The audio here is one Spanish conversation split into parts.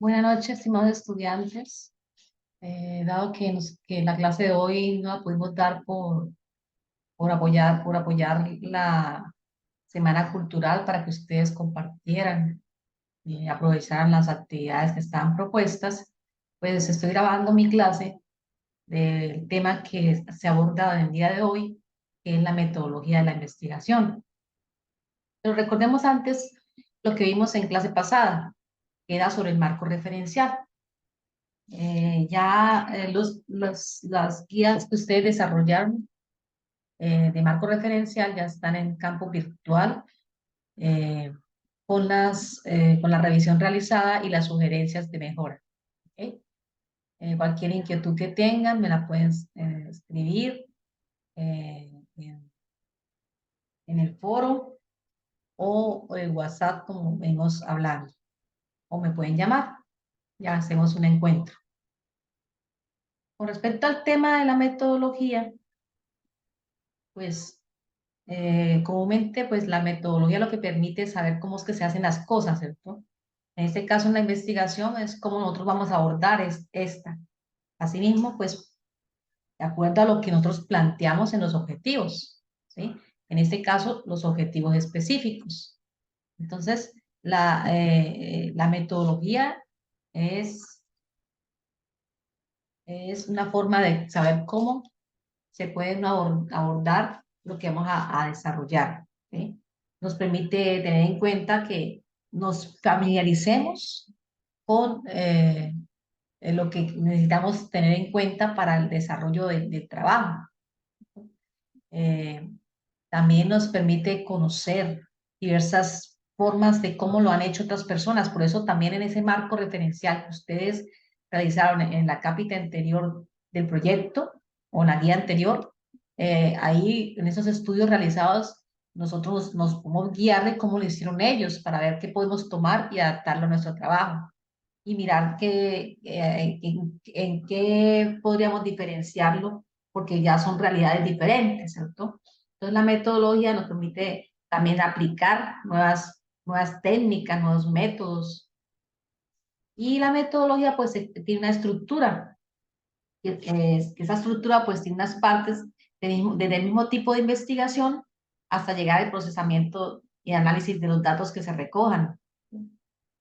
Buenas noches, estimados estudiantes. Dado que la clase de hoy no la pudimos dar por apoyar la Semana Cultural para que ustedes compartieran y aprovecharan las actividades que estaban propuestas, pues estoy grabando mi clase del tema que se aborda en el día de hoy, que es la metodología de la investigación. Pero recordemos antes lo que vimos en clase pasada, que era sobre el marco referencial. Las guías que ustedes desarrollaron de marco referencial ya están en campo virtual eh, con la revisión realizada y las sugerencias de mejora. ¿Ok? Cualquier inquietud que tengan me la pueden escribir en el foro o el WhatsApp como venimos hablando, o me pueden llamar, ya hacemos un encuentro. Con respecto al tema de la metodología, pues comúnmente, pues la metodología lo que permite es saber cómo es que se hacen las cosas, ¿cierto? En este caso, en la investigación es cómo nosotros vamos a abordar esta. Asimismo, pues, de acuerdo a lo que nosotros planteamos en los objetivos, ¿sí? En este caso, los objetivos específicos. Entonces, la metodología es, es una forma de saber cómo se puede abordar lo que vamos a desarrollar, ¿sí? Nos permite tener en cuenta que nos familiaricemos con lo que necesitamos tener en cuenta para el desarrollo del trabajo. Eh, También nos permite conocer diversas formas de cómo lo han hecho otras personas. Por eso también en ese marco referencial que ustedes realizaron en la cápita anterior del proyecto o en la guía anterior, ahí en esos estudios realizados nosotros nos podemos guiar de cómo lo hicieron ellos para ver qué podemos tomar y adaptarlo a nuestro trabajo y mirar en qué podríamos diferenciarlo, porque ya son realidades diferentes, ¿cierto? Entonces la metodología nos permite también aplicar nuevas técnicas, nuevos métodos. Y la metodología pues tiene una estructura, que esa estructura pues tiene unas partes desde el mismo tipo de investigación hasta llegar al procesamiento y análisis de los datos que se recojan.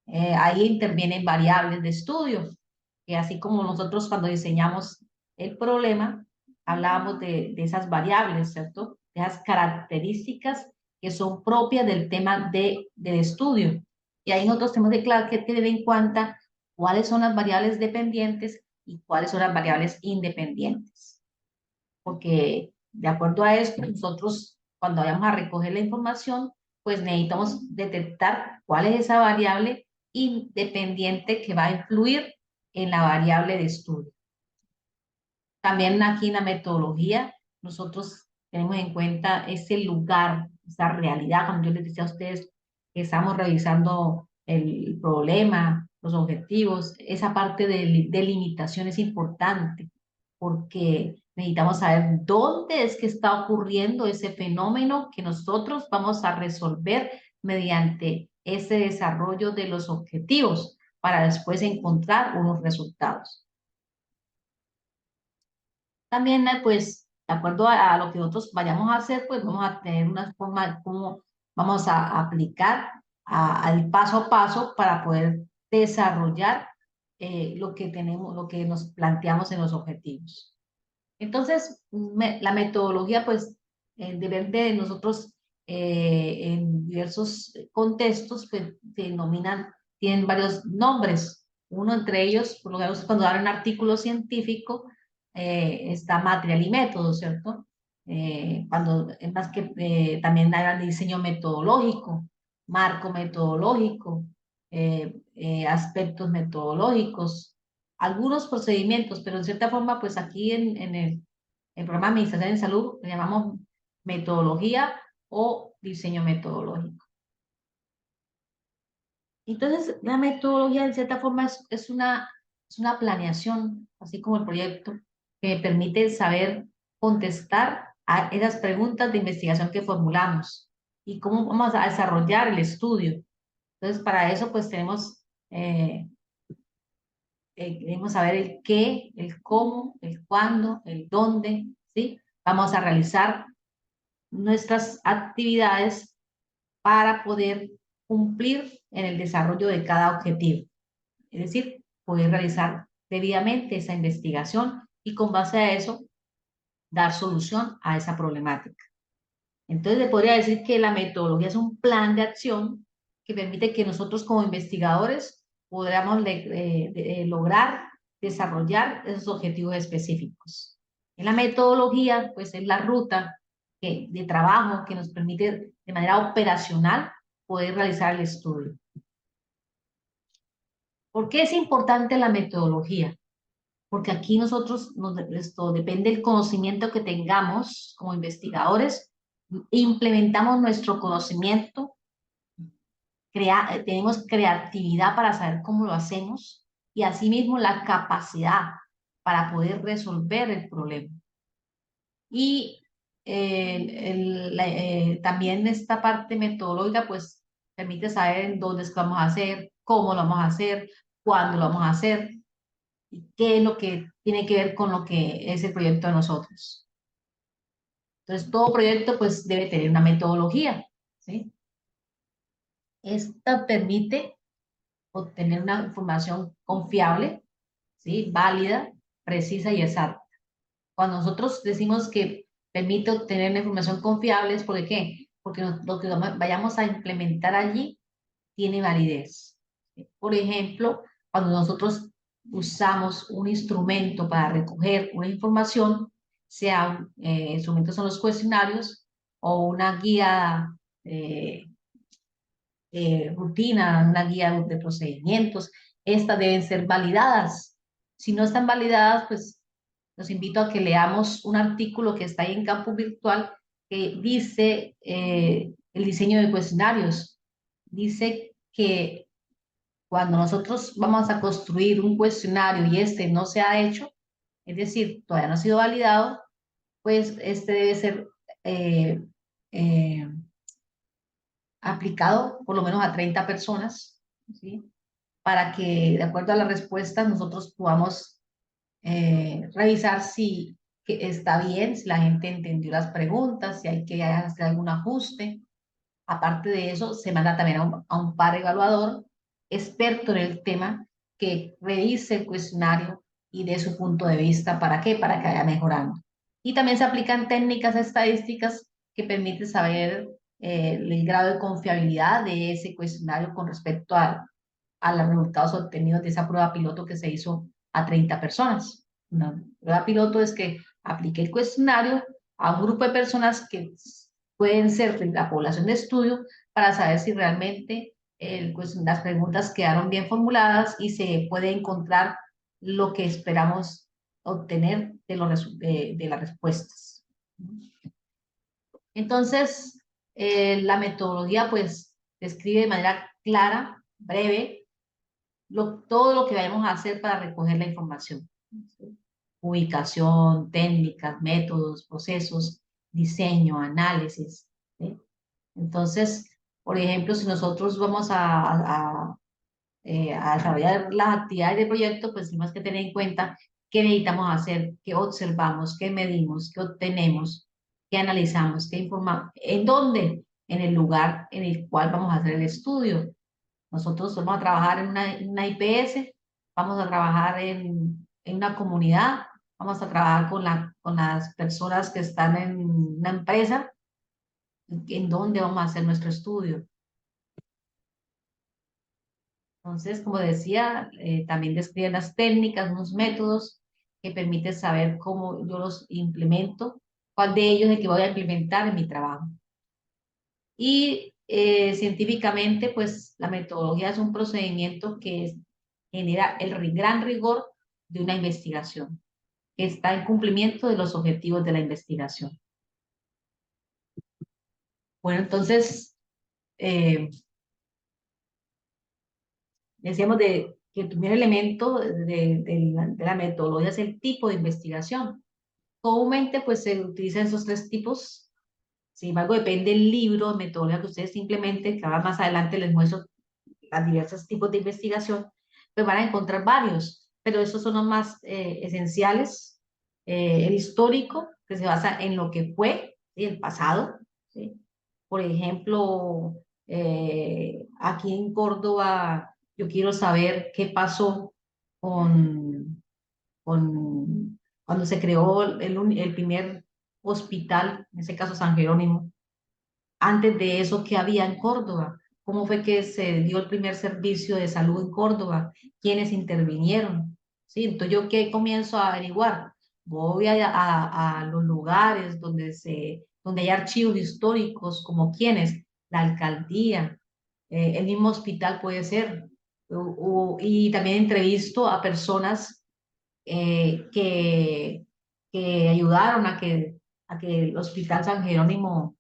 Ahí intervienen variables de estudio, que así como nosotros cuando diseñamos el problema, hablábamos de esas variables, ¿cierto? De esas características que son propias del tema del estudio. Y ahí nosotros tenemos que tener en cuenta cuáles son las variables dependientes y cuáles son las variables independientes. Porque de acuerdo a esto, nosotros cuando vayamos a recoger la información, pues necesitamos detectar cuál es esa variable independiente que va a influir en la variable de estudio. También aquí en la metodología, nosotros tenemos en cuenta ese lugar, esa realidad, cuando yo les decía a ustedes que estamos revisando el problema, los objetivos, esa parte de limitación es importante porque necesitamos saber dónde es que está ocurriendo ese fenómeno que nosotros vamos a resolver mediante ese desarrollo de los objetivos para después encontrar unos resultados. También, pues, de acuerdo a lo que nosotros vayamos a hacer, pues vamos a tener una forma de cómo vamos a aplicar al paso a paso para poder desarrollar lo que tenemos, lo que nos planteamos en los objetivos. Entonces, la metodología, pues, de nosotros en diversos contextos, pues, se denominan, tienen varios nombres. Uno entre ellos, por lo menos cuando dan un artículo científico, está material y método, ¿cierto? Cuando es más que también hay diseño metodológico, marco metodológico, aspectos metodológicos, algunos procedimientos, pero en cierta forma, pues aquí en el programa de Administración en Salud le llamamos metodología o diseño metodológico. Entonces, la metodología en cierta forma es una planeación, así como el proyecto, que permite saber contestar a esas preguntas de investigación que formulamos y cómo vamos a desarrollar el estudio. Entonces, para eso, pues tenemos queremos saber el qué, el cómo, el cuándo, el dónde, ¿sí? Vamos a realizar nuestras actividades para poder cumplir en el desarrollo de cada objetivo. Es decir, poder realizar debidamente esa investigación y con base a eso dar solución a esa problemática. Entonces, le podría decir que la metodología es un plan de acción que permite que nosotros como investigadores podamos lograr desarrollar esos objetivos específicos. En la metodología, pues es la ruta de trabajo que nos permite de manera operacional poder realizar el estudio. ¿Por qué es importante la metodología? Porque aquí nosotros, esto depende del conocimiento que tengamos como investigadores, implementamos nuestro conocimiento, tenemos creatividad para saber cómo lo hacemos y asimismo la capacidad para poder resolver el problema. Y también esta parte metodológica pues permite saber en dónde es que vamos a hacer, cómo lo vamos a hacer, cuándo lo vamos a hacer y qué es lo que tiene que ver con lo que es el proyecto de nosotros. Entonces, todo proyecto pues debe tener una metodología, ¿sí? Esta permite obtener una información confiable, ¿sí? Válida, precisa y exacta. Cuando nosotros decimos que permite obtener una información confiable, ¿es porque qué? Porque lo que vayamos a implementar allí tiene validez. Por ejemplo, cuando nosotros usamos un instrumento para recoger una información, sea instrumentos son los cuestionarios o una guía eh, rutina, una guía de procedimientos, estas deben ser validadas. Si no están validadas, pues los invito a que leamos un artículo que está ahí en Campus Virtual que dice el diseño de cuestionarios. Dice que cuando nosotros vamos a construir un cuestionario y este no se ha hecho, es decir, todavía no ha sido validado, pues este debe ser eh, eh, aplicado por lo menos a 30 personas, ¿sí? Para que, de acuerdo a las respuestas, nosotros podamos revisar si que está bien, si la gente entendió las preguntas, si hay que hacer algún ajuste. Aparte de eso, se manda también a un par evaluador experto en el tema que revise el cuestionario y dé su punto de vista. ¿Para qué? Para que vaya mejorando. Y también se aplican técnicas estadísticas que permiten saber el grado de confiabilidad de ese cuestionario con respecto a los resultados obtenidos de esa prueba piloto que se hizo a 30 personas. Una prueba piloto es que apliqué el cuestionario a un grupo de personas que pueden ser de la población de estudio para saber si realmente las preguntas quedaron bien formuladas y se puede encontrar lo que esperamos obtener de las respuestas. Entonces, la metodología pues describe de manera clara, breve, todo lo que vayamos a hacer para recoger la información. ¿Sí? Ubicación, técnicas, métodos, procesos, diseño, análisis. ¿Sí? Entonces, por ejemplo, si nosotros vamos a desarrollar las actividades del proyecto, pues tenemos que tener en cuenta qué necesitamos hacer, qué observamos, qué medimos, qué obtenemos, qué analizamos, qué informamos, en dónde, en el lugar en el cual vamos a hacer el estudio. Nosotros vamos a trabajar en una IPS, vamos a trabajar en una comunidad, vamos a trabajar con las personas que están en una empresa, en dónde vamos a hacer nuestro estudio. Entonces, como decía, también describen las técnicas, unos métodos que permiten saber cómo yo los implemento, cuál de ellos es el que voy a implementar en mi trabajo. Y científicamente, pues la metodología es un procedimiento que genera el gran rigor de una investigación, que está en cumplimiento de los objetivos de la investigación. Bueno, entonces, decíamos que el primer elemento de la metodología es el tipo de investigación. Comúnmente, pues se utilizan esos tres tipos. Sin embargo, depende del libro, metodología que ustedes implementen, que ahora más adelante les muestro los diversos tipos de investigación, pues van a encontrar varios. pero esos son los más esenciales. El histórico, que se basa en lo que fue, ¿sí? El pasado, ¿sí? Por ejemplo, aquí en Córdoba, yo quiero saber qué pasó con cuando se creó el primer hospital, en ese caso San Jerónimo. Antes de eso, ¿qué había en Córdoba? ¿Cómo fue que se dio el primer servicio de salud en Córdoba? ¿Quiénes intervinieron? ¿Sí? Entonces, ¿yo qué comienzo a averiguar? Voy a los lugares donde hay archivos históricos, como quiénes, la alcaldía, el mismo hospital puede ser. Y también entrevisto a personas eh, que, que ayudaron a que el Hospital San Jerónimo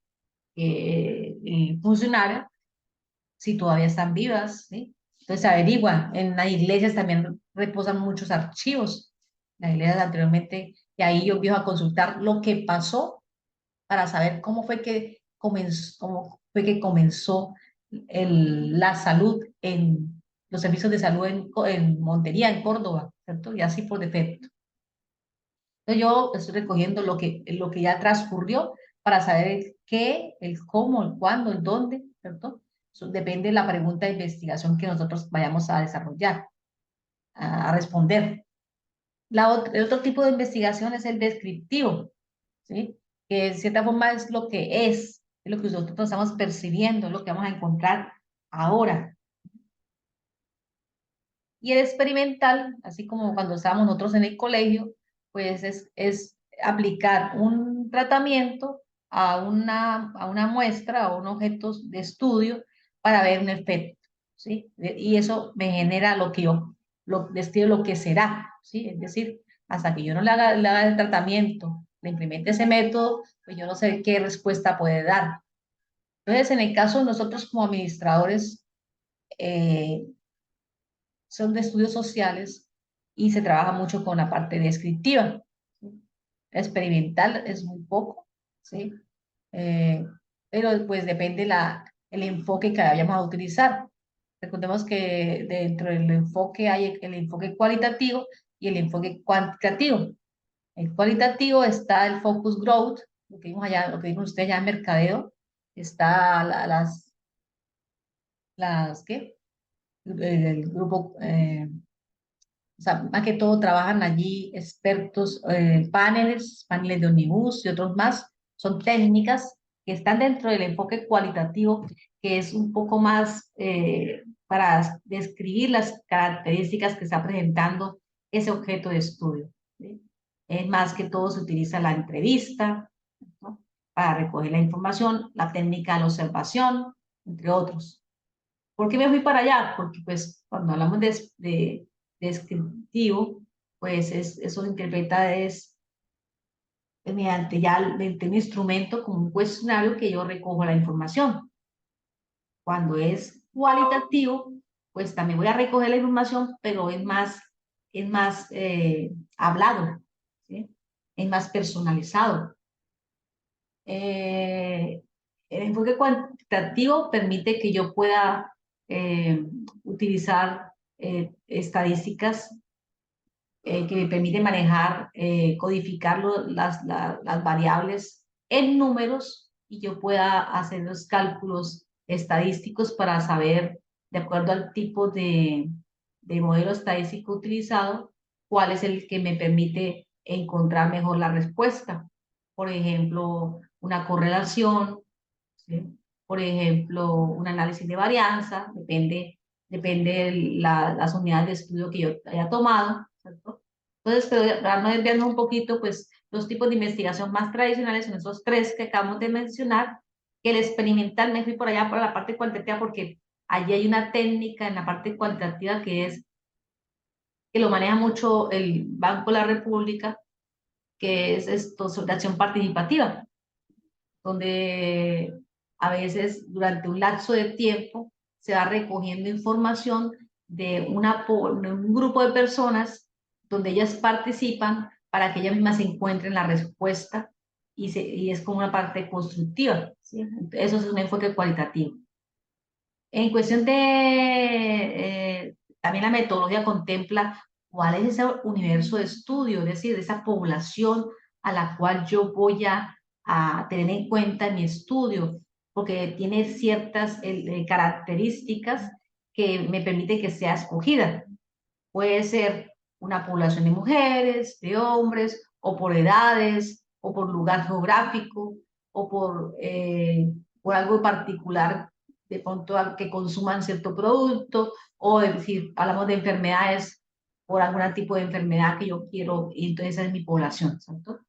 funcionara, si todavía están vivas, ¿sí? Entonces se averigua. En las iglesias también reposan muchos archivos. Las iglesias anteriormente, y ahí yo empiezo a consultar lo que pasó para saber cómo fue que comenzó la salud los servicios de salud en Montería, en Córdoba, ¿cierto? Y así por defecto. Entonces yo estoy recogiendo lo que ya transcurrió para saber el qué, el cómo, el cuándo, el dónde, ¿cierto? Eso depende de la pregunta de investigación que nosotros vayamos a desarrollar, a responder. El otro tipo de investigación es el descriptivo, ¿sí? Que de cierta forma es lo que nosotros estamos percibiendo, es lo que vamos a encontrar ahora. Y el experimental, así como cuando estábamos nosotros en el colegio, pues es aplicar un tratamiento a una muestra, a un objeto de estudio para ver un efecto, ¿sí? Y eso me genera lo que yo describo lo que será, ¿sí? Es decir, hasta que yo no le haga el tratamiento, le implemente ese método, pues yo no sé qué respuesta puede dar. Entonces, en el caso de nosotros como administradores, eh, son de estudios sociales y se trabaja mucho con la parte descriptiva. ¿Sí? Experimental es muy poco, ¿sí? Eh, pero pues depende el enfoque que vayamos a utilizar. Recordemos que dentro del enfoque hay el enfoque cualitativo y el enfoque cuantitativo. El cualitativo está el focus growth, lo que vimos allá, lo que vimos ustedes ya en mercadeo, está ¿qué? El grupo, o sea, más que todo trabajan allí expertos, paneles de omnibus y otros más. Son técnicas que están dentro del enfoque cualitativo, que es un poco más para describir las características que está presentando ese objeto de estudio. ¿Sí? Es más que todo se utiliza la entrevista, ¿no? Para recoger la información, la técnica de la observación, entre otros. ¿Por qué me fui para allá? Porque pues cuando hablamos de descriptivo, pues eso se interpreta mediante un instrumento como un cuestionario que yo recojo la información. Cuando es cualitativo, pues también voy a recoger la información, pero es más hablado, ¿sí? Es más personalizado. Eh, el enfoque cuantitativo permite que yo pueda utilizar estadísticas que me permiten manejar, codificar las variables en números y yo pueda hacer los cálculos estadísticos para saber, de acuerdo al tipo de modelo estadístico utilizado, cuál es el que me permite encontrar mejor la respuesta. Por ejemplo, una correlación, ¿sí? Por ejemplo, un análisis de varianza, depende de las unidades de estudio que yo haya tomado, ¿cierto? Entonces, pero para no desviarnos un poquito, pues los tipos de investigación más tradicionales son esos tres que acabamos de mencionar, que el experimental me fui por allá para la parte cuantitativa porque allí hay una técnica en la parte cuantitativa que lo maneja mucho el Banco de la República, que es esto, de acción participativa donde a veces durante un lapso de tiempo se va recogiendo información de un grupo de personas donde ellas participan para que ellas mismas encuentren la respuesta y es como una parte constructiva, ¿sí? Eso es un enfoque cualitativo. En cuestión también la metodología contempla cuál es ese universo de estudio, es decir, esa población a la cual yo voy a tener en cuenta en mi estudio, porque tiene ciertas características que me permiten que sea escogida. Puede ser una población de mujeres, de hombres, o por edades, o por lugar geográfico, o por algo particular, de pronto que consuman cierto producto, o decir, hablamos de enfermedades, por algún tipo de enfermedad que yo quiero, y entonces esa es mi población, ¿cierto?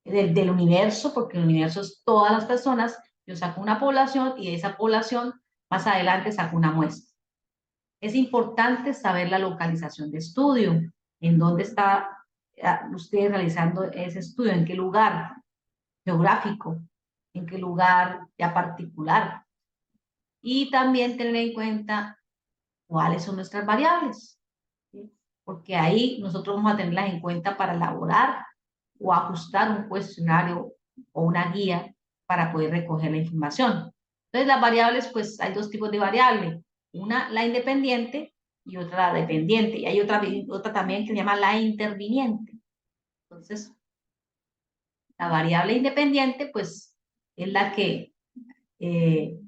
Del universo, porque el universo es todas las personas, yo saco una población y de esa población más adelante saco una muestra. Es importante saber la localización de estudio, en dónde está usted realizando ese estudio, en qué lugar geográfico, en qué lugar ya particular. Y también tener en cuenta cuáles son nuestras variables, ¿sí? Porque ahí nosotros vamos a tenerlas en cuenta para elaborar o ajustar un cuestionario o una guía para poder recoger la información. Entonces, las variables, pues hay dos tipos de variables. Una, la independiente y otra, la dependiente. Y hay otra también que se llama la interviniente. Entonces, la variable independiente, pues, es la que eh,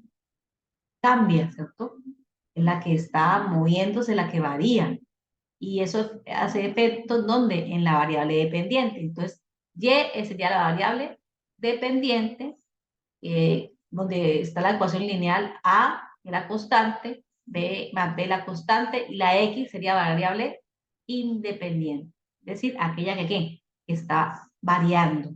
cambia, ¿cierto? Es la que está moviéndose, la que varía. Y eso hace efecto ¿dónde? En la variable dependiente. Entonces, Y sería la variable dependiente, donde está la ecuación lineal A, la constante, B más B la constante, y la X sería variable independiente. Es decir, aquella que está variando.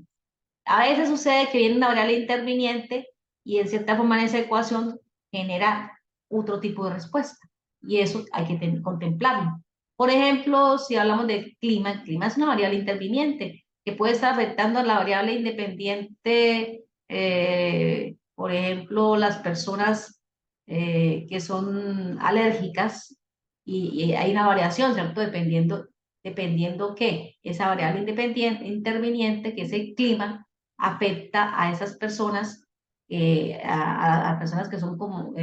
A veces sucede que viene una variable interviniente y en cierta forma en esa ecuación genera otro tipo de respuesta. Y eso hay que contemplarlo. Por ejemplo, si hablamos del clima, el clima es una variable interviniente que puede estar afectando a la variable independiente, por ejemplo, las personas que son alérgicas y hay una variación, ¿cierto? Dependiendo que esa variable independiente, interviniente, que es el clima, afecta a esas personas, a personas que son con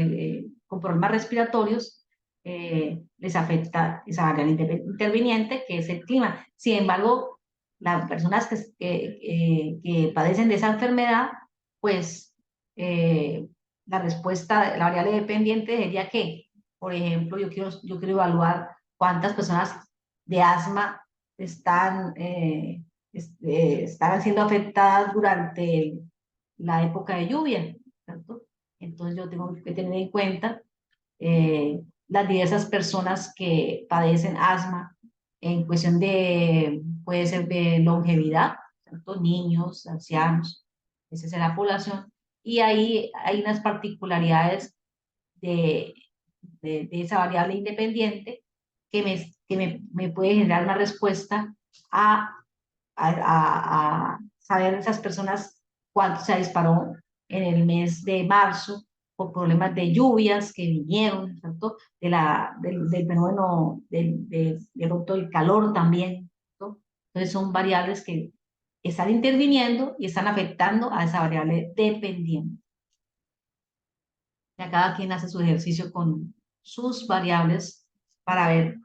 problemas respiratorios, les afecta esa variable interviniente, que es el clima. Sin embargo, las personas que padecen de esa enfermedad, pues la respuesta, la variable dependiente sería que, por ejemplo, yo quiero evaluar cuántas personas de asma están siendo afectadas durante la época de lluvia, ¿cierto? Entonces yo tengo que tener en cuenta las diversas personas que padecen asma en cuestión puede ser de longevidad, ¿cierto? Niños, ancianos, esa es la población. Y ahí hay unas particularidades de, de esa variable independiente que me puede generar una respuesta a, a saber esas personas cuánto se disparó en el mes de marzo por problemas de lluvias que vinieron, ¿cierto? Del fenómeno del calor también, ¿cierto? Entonces son variables que están interviniendo y están afectando a esa variable dependiente. Ya cada quien hace su ejercicio con sus variables para ver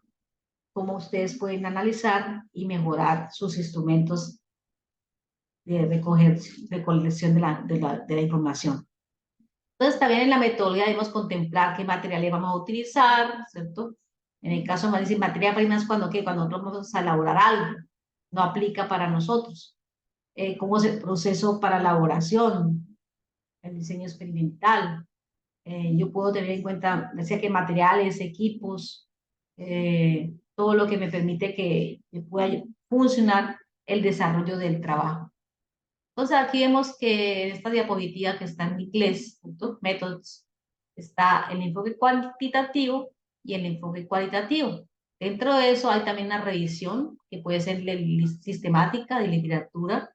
cómo ustedes pueden analizar y mejorar sus instrumentos de recolección de la información. Entonces, también en la metodología debemos contemplar qué materiales vamos a utilizar, ¿cierto? En el caso de decir, materia prima es cuando nosotros vamos a elaborar algo, no aplica para nosotros. ¿Cómo es el proceso para elaboración? El diseño experimental. Yo puedo tener en cuenta, decía que materiales, equipos, todo lo que me permite que pueda funcionar el desarrollo del trabajo. Entonces aquí vemos que en esta diapositiva que está en inglés, Methods, está el enfoque cuantitativo y el enfoque cualitativo. Dentro de eso hay también una revisión que puede ser sistemática de literatura,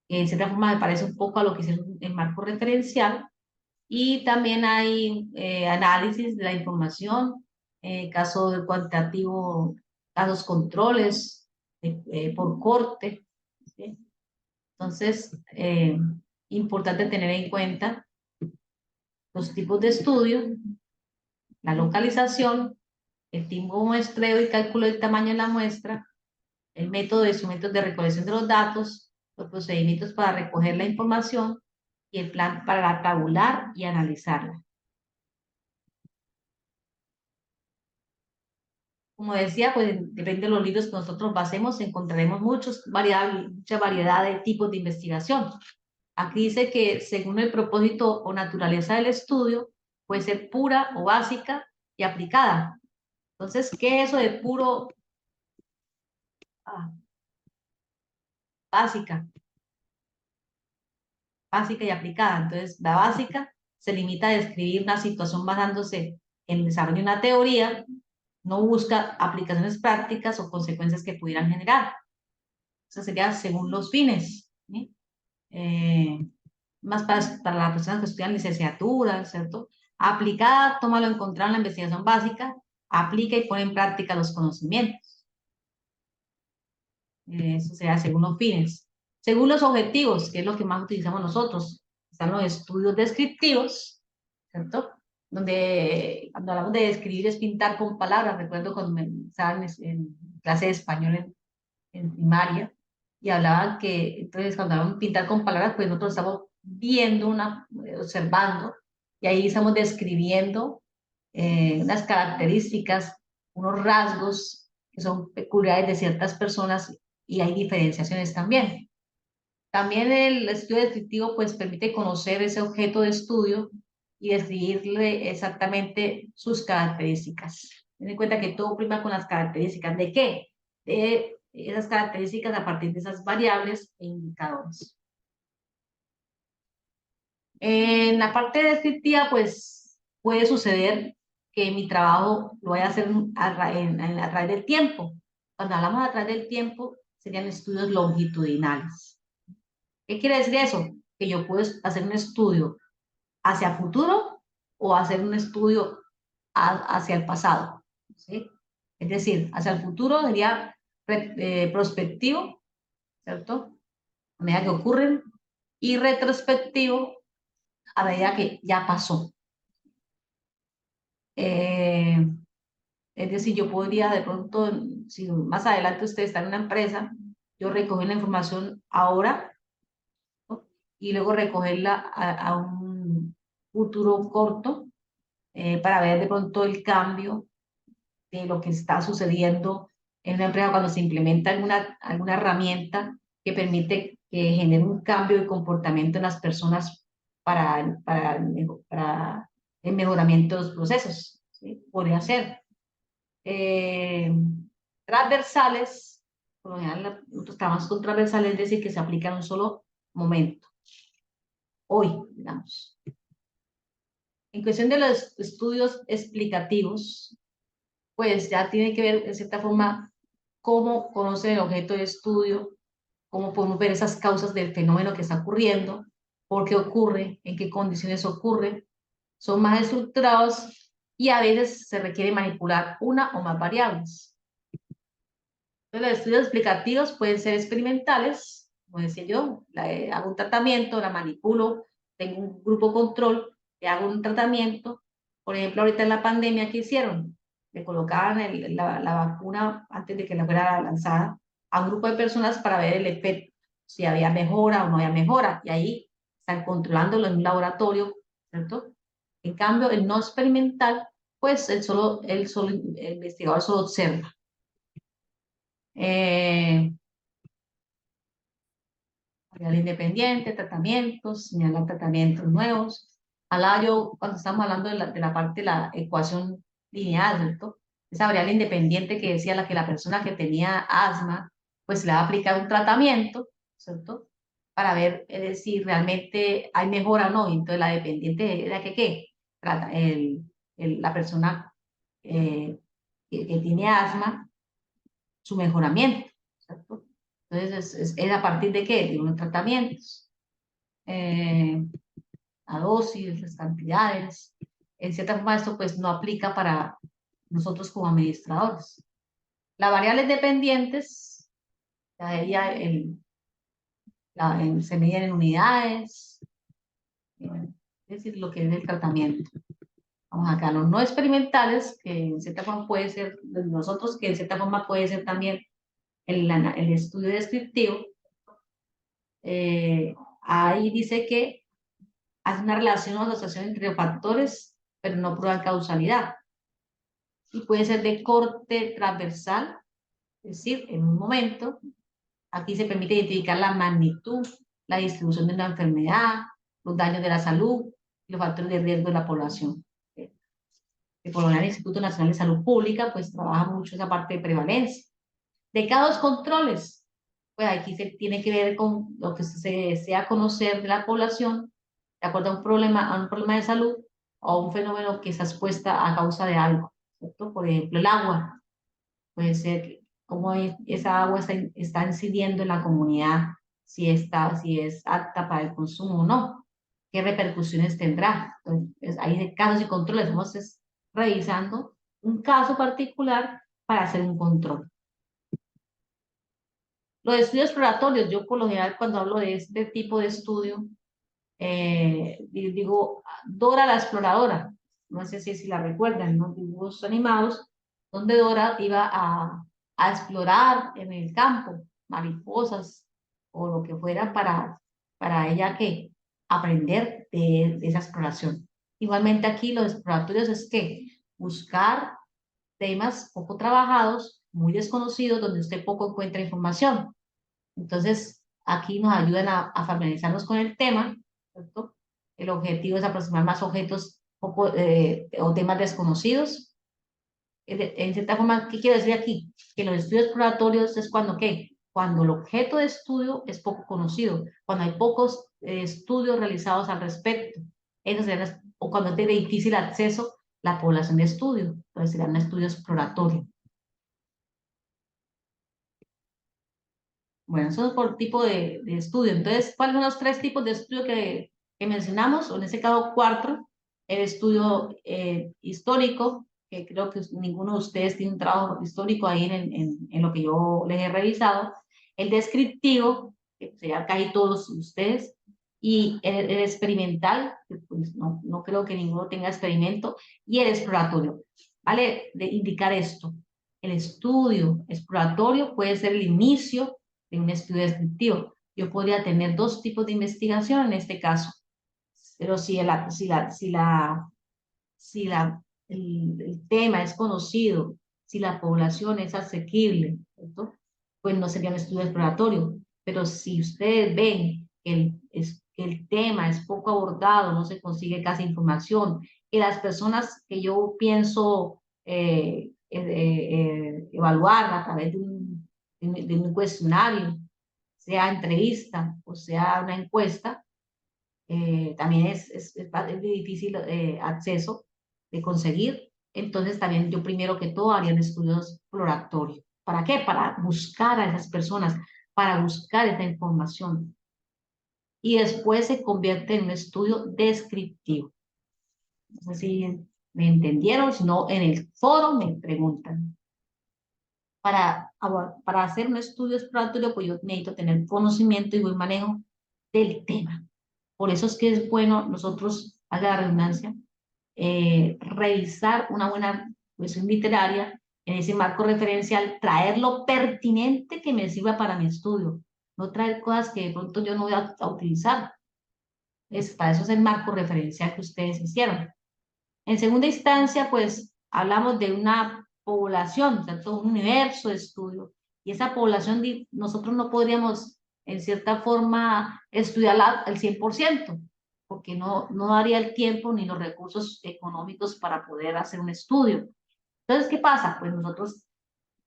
que en cierta forma me parece un poco a lo que es el marco referencial, y también hay análisis de la información, caso del cuantitativo, casos controles por corte, ¿sí? Entonces, importante tener en cuenta los tipos de estudio, la localización el tipo muestreo y cálculo del tamaño de la muestra, el método de instrumentos de recolección de los datos, los procedimientos para recoger la información y el plan para tabular y analizarla. Como decía, pues depende de los libros que nosotros basemos, encontraremos mucha variedad de tipos de investigación. Aquí dice que según el propósito o naturaleza del estudio, puede ser pura o básica y aplicada. Entonces, ¿qué es eso de puro? Ah, básica, básica y aplicada. Entonces, la básica se limita a describir una situación basándose en el desarrollo de una teoría, no busca aplicaciones prácticas o consecuencias que pudieran generar. Eso sería según los fines. ¿Sí? Más para las personas que estudian licenciatura, ¿cierto? Aplicada, toma lo encontrado en la investigación básica, aplica y pone en práctica los conocimientos. Eso sería según los fines. Según los objetivos, que es lo que más utilizamos nosotros, están los estudios descriptivos, ¿cierto? Donde cuando hablamos de describir es pintar con palabras. Recuerdo cuando me estaban en clase de español en primaria y hablaban que, entonces cuando hablaban de pintar con palabras, pues nosotros estamos viendo, observando, y ahí estamos describiendo unas características, unos rasgos que son peculiares de ciertas personas y hay diferenciaciones también. También el estudio descriptivo pues permite conocer ese objeto de estudio y describirle exactamente sus características. Ten en cuenta que todo prima con las características. ¿De qué? De esas características a partir de esas variables e indicadores. En la parte descriptiva, pues puede suceder que mi trabajo lo vaya a hacer a través del tiempo. Cuando hablamos a través del tiempo, serían estudios longitudinales. ¿Qué quiere decir eso? Que yo puedo hacer un estudio hacia futuro o hacer un estudio hacia el pasado. ¿Sí? Es decir, hacia el futuro sería prospectivo, ¿cierto? A medida que ocurren, y retrospectivo a medida que ya pasó. Eh, es decir, yo podría de pronto, si más adelante usted está en una empresa, yo recoger la información ahora, ¿no? Y luego recogerla a un futuro corto para ver de pronto el cambio de lo que está sucediendo en una empresa cuando se implementa alguna herramienta que permite que genere un cambio de comportamiento en las personas para el mejoramiento de los procesos. ¿Sí? Podría ser. Eh, transversales, por lo general, nosotros trabajamos con transversales, es decir, que se aplica en un solo momento, hoy, digamos. En cuestión de los estudios explicativos, pues ya tiene que ver, de cierta forma, cómo conocer el objeto de estudio, cómo podemos ver esas causas del fenómeno que está ocurriendo, por qué ocurre, en qué condiciones ocurre, son más estructurados y a veces se requiere manipular una o más variables. Entonces, los estudios explicativos pueden ser experimentales, como decía yo, hago un tratamiento, la manipulo, tengo un grupo control, le hago un tratamiento. Por ejemplo, ahorita en la pandemia, ¿qué hicieron? Le colocaban la vacuna antes de que la fuera lanzada a un grupo de personas para ver el efecto, si había mejora o no había mejora, y ahí están controlándolo en un laboratorio, ¿cierto? En cambio, el no experimental, pues el investigador solo observa. Eh, Material independiente, tratamientos, señalar tratamientos nuevos. Hablaba yo, cuando estamos hablando de la parte de la ecuación lineal, ¿cierto? Esa variable independiente que decía la persona que tenía asma, pues le va a aplicar un tratamiento, ¿cierto? Para ver si realmente hay mejora o no. Y entonces la dependiente era que, ¿qué? La persona que tiene asma, su mejoramiento, ¿cierto? Entonces, ¿es a partir de qué? De unos tratamientos, eh, la dosis, las cantidades. En cierta forma, esto pues no aplica para nosotros como administradores. Las variables dependientes, ya sería se miden en unidades, es decir, lo que es el tratamiento. Vamos acá, los no experimentales, que en cierta forma puede ser de nosotros, que en cierta forma puede ser también el estudio descriptivo. Ahí dice que hace una relación o asociación entre factores, pero no prueban causalidad. Y puede ser de corte transversal, es decir, en un momento, aquí se permite identificar la magnitud, la distribución de una enfermedad, los daños de la salud y los factores de riesgo de la población. Que por lo general el Instituto Nacional de Salud Pública pues trabaja mucho esa parte de prevalencia. De cada dos controles, pues aquí se tiene que ver con lo que se desea conocer de la población de acuerdo a un problema de salud o a un fenómeno que está expuesta a causa de algo, ¿cierto? Por ejemplo, el agua. Puede ser cómo esa agua está incidiendo en la comunidad, si es apta para el consumo o no, qué repercusiones tendrá. Entonces, ahí de casos y controles, estamos revisando un caso particular para hacer un control. Los estudios exploratorios, yo por lo general cuando hablo de este tipo de estudio, digo, Dora la exploradora, no sé si la recuerdan, ¿no? Dibujos animados, donde Dora iba a explorar en el campo, mariposas o lo que fuera para ella que aprender de esa exploración. Igualmente aquí los exploratorios es que buscar temas poco trabajados, muy desconocidos, donde usted poco encuentra información. Entonces, aquí nos ayudan a familiarizarnos con el tema, ¿cierto? El objetivo es aproximar más objetos o temas desconocidos. En cierta forma, ¿qué quiero decir aquí? Que los estudios exploratorios es cuando, ¿qué? Cuando el objeto de estudio es poco conocido, cuando hay pocos estudios realizados al respecto. Eso sería, o cuando es de difícil acceso la población de estudio, entonces sería un estudio exploratorio. Bueno, eso es por tipo de estudio. Entonces, ¿cuáles son los tres tipos de estudio que mencionamos? O en ese caso, cuatro. El estudio histórico, que creo que ninguno de ustedes tiene un trabajo histórico ahí en lo que yo les he revisado. El descriptivo, que sería casi todos ustedes. Y el experimental, que pues no creo que ninguno tenga experimento. Y el exploratorio. ¿Vale? De indicar esto. El estudio exploratorio puede ser el inicio de un estudio descriptivo. Yo podría tener dos tipos de investigación en este caso, pero si el tema es conocido, si la población es asequible, ¿cierto? Pues no sería un estudio exploratorio. Pero si ustedes ven que el tema es poco abordado, no se consigue casi información, que las personas que yo pienso evaluar a través de un cuestionario, sea entrevista o sea una encuesta, también es de difícil acceso de conseguir. Entonces también yo primero que todo haría un estudio exploratorio. ¿Para qué? Para buscar a esas personas, para buscar esa información. Y después se convierte en un estudio descriptivo. No sé si me entendieron, si no, en el foro me preguntan. Para hacer un estudio exploratorio, pues yo necesito tener conocimiento y buen manejo del tema. Por eso es que es bueno nosotros, haga la redundancia, revisar una buena cuestión literaria en ese marco referencial, traer lo pertinente que me sirva para mi estudio, no traer cosas que de pronto yo no voy a utilizar. Para eso es el marco referencial que ustedes hicieron. En segunda instancia, pues hablamos de una población, todo un universo de estudio, y esa población nosotros no podríamos, en cierta forma, estudiarla al 100%, porque no daría el tiempo ni los recursos económicos para poder hacer un estudio. Entonces, ¿qué pasa? Pues nosotros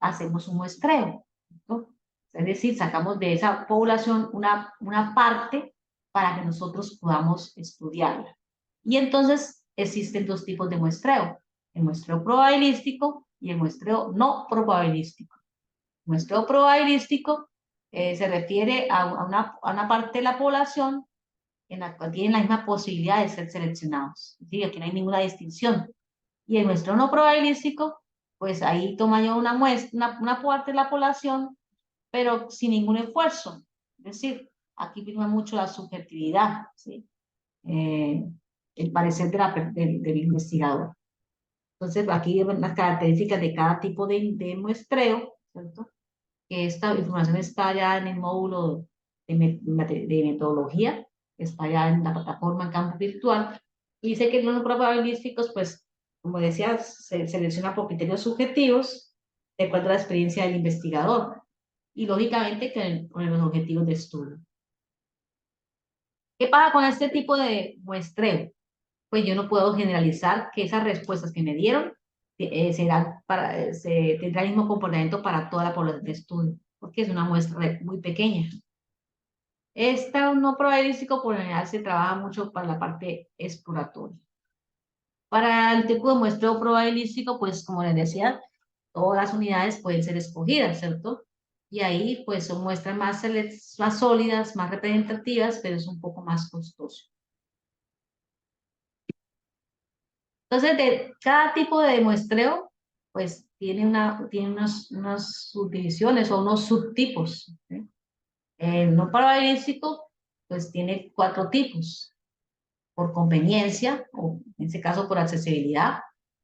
hacemos un muestreo, ¿no? Es decir, sacamos de esa población una parte para que nosotros podamos estudiarla. Y entonces existen dos tipos de muestreo, el muestreo probabilístico y el muestreo no probabilístico. El muestreo probabilístico se refiere a una parte de la población en la cual tienen la misma posibilidad de ser seleccionados. Es decir, aquí no hay ninguna distinción. Y el muestreo no probabilístico, pues ahí toma yo una muestra, una parte de la población, pero sin ningún esfuerzo. Es decir, aquí prima mucho la subjetividad, ¿sí? el parecer del investigador. Entonces, aquí ven las características de cada tipo de muestreo, ¿cierto? Que esta información está ya en el módulo de metodología, está ya en la plataforma en campo virtual. Y dice que los probabilísticos, pues, como decía, se selecciona por criterios subjetivos de acuerdo a la experiencia del investigador y, lógicamente, con los objetivos de estudio. ¿Qué pasa con este tipo de muestreo? Pues yo no puedo generalizar que esas respuestas que me dieron tendrá el mismo comportamiento para toda la población de estudio, porque es una muestra muy pequeña. Esta no probabilístico por lo general se trabaja mucho para la parte exploratoria. Para el tipo de muestreo probabilístico, pues como les decía, todas las unidades pueden ser escogidas, ¿cierto? Y ahí pues son muestras más sólidas, más representativas, pero es un poco más costoso. Entonces, de cada tipo de muestreo, pues tiene unas subdivisiones o unos subtipos, ¿sí? El no probabilístico, pues tiene 4 tipos: por conveniencia, o en este caso por accesibilidad,